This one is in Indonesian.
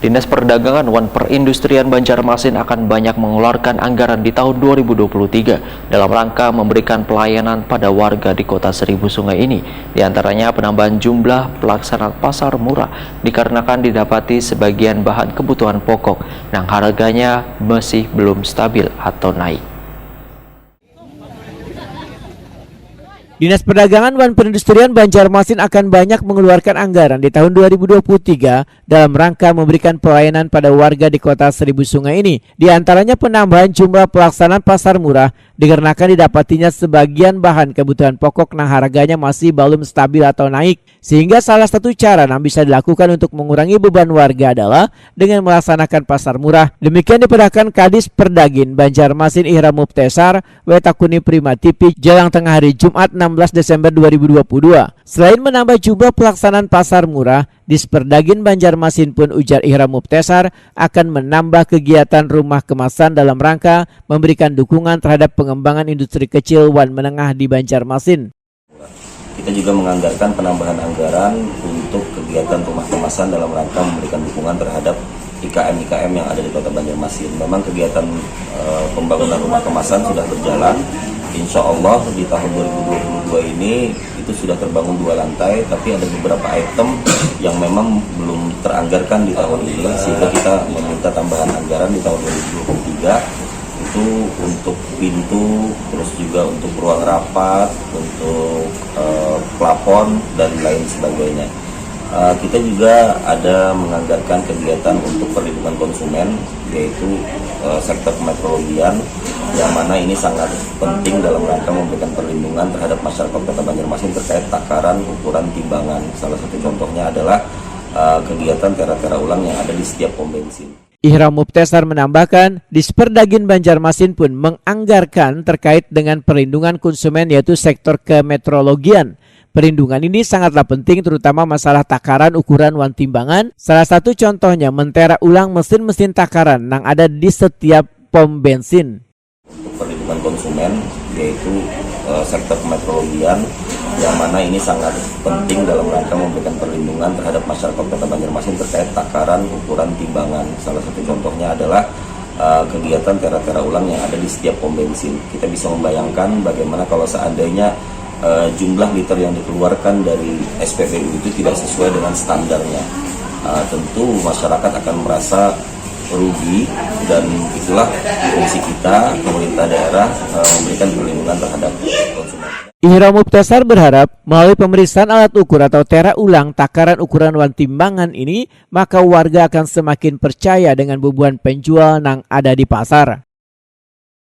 Dinas Perdagangan dan Perindustrian Banjarmasin akan banyak mengeluarkan anggaran di tahun 2023 dalam rangka memberikan pelayanan pada warga di Kota Seribu Sungai ini. Di antaranya penambahan jumlah pelaksana pasar murah dikarenakan didapati sebagian bahan kebutuhan pokok yang harganya masih belum stabil atau naik. Dinas Perdagangan dan Perindustrian Banjarmasin akan banyak mengeluarkan anggaran di tahun 2023 dalam rangka memberikan pelayanan pada warga di Kota Seribu Sungai ini. Di antaranya penambahan jumlah pelaksanaan pasar murah dikarenakan didapatinya sebagian bahan kebutuhan pokok yang harganya masih belum stabil atau naik. Sehingga salah satu cara yang bisa dilakukan untuk mengurangi beban warga adalah dengan melaksanakan pasar murah. Demikian diperkirakan Kadis Perdagin Banjarmasin Ihram Muptesar Wetakuni Prima TV jelang tengah hari Jumat 16 Desember 2022. Selain menambah jumlah pelaksanaan pasar murah, Disperdagin Banjarmasin pun ujar Ihram Muptesar akan menambah kegiatan rumah kemasan dalam rangka memberikan dukungan terhadap pengembangan industri kecil dan menengah di Banjarmasin. Kita juga menganggarkan penambahan anggaran untuk kegiatan rumah kemasan dalam rangka memberikan dukungan terhadap IKM-IKM yang ada di Kota Banjarmasin. Memang kegiatan pembangunan rumah kemasan sudah berjalan. Insya Allah di tahun 2022 ini itu sudah terbangun 2 lantai, tapi ada beberapa item yang memang belum teranggarkan di tahun ini, sehingga kita meminta tambahan anggaran di tahun 2023 itu untuk pintu, terus juga untuk ruang rapat, untuk plafon dan lain sebagainya. Kita juga ada menganggarkan kegiatan untuk perlindungan konsumen, yaitu sektor kemetrologian, yang mana ini sangat penting dalam rangka memberikan perlindungan terhadap masyarakat Kota Banjarmasin terkait takaran ukuran timbangan. Salah satu contohnya adalah kegiatan tera-tera ulang yang ada di setiap pom bensin. Ihram Muptesar menambahkan, Disperdagin Banjarmasin pun menganggarkan terkait dengan perlindungan konsumen yaitu sektor kemetrologian. Perlindungan ini sangatlah penting terutama masalah takaran ukuran wan timbangan. Salah satu contohnya mentera ulang mesin-mesin takaran yang ada di setiap pom bensin. Untuk perlindungan konsumen yaitu sektor kemetrologian, yang mana ini sangat penting dalam rangka memberikan perlindungan terhadap masyarakat Kota Banjarmasin terkait takaran ukuran timbangan. Salah satu contohnya adalah kegiatan tera-tera ulang yang ada di setiap pom bensin. Kita bisa membayangkan bagaimana kalau seandainya jumlah liter yang dikeluarkan dari SPBU itu tidak sesuai dengan standarnya. Tentu masyarakat akan merasa rugi, dan itulah fungsi kita, pemerintah daerah, memberikan perlindungan terhadap konsumen. Ihram Muptesar berharap melalui pemeriksaan alat ukur atau tera ulang takaran ukuran wan timbangan ini, maka warga akan semakin percaya dengan bubuhan penjual yang ada di pasar.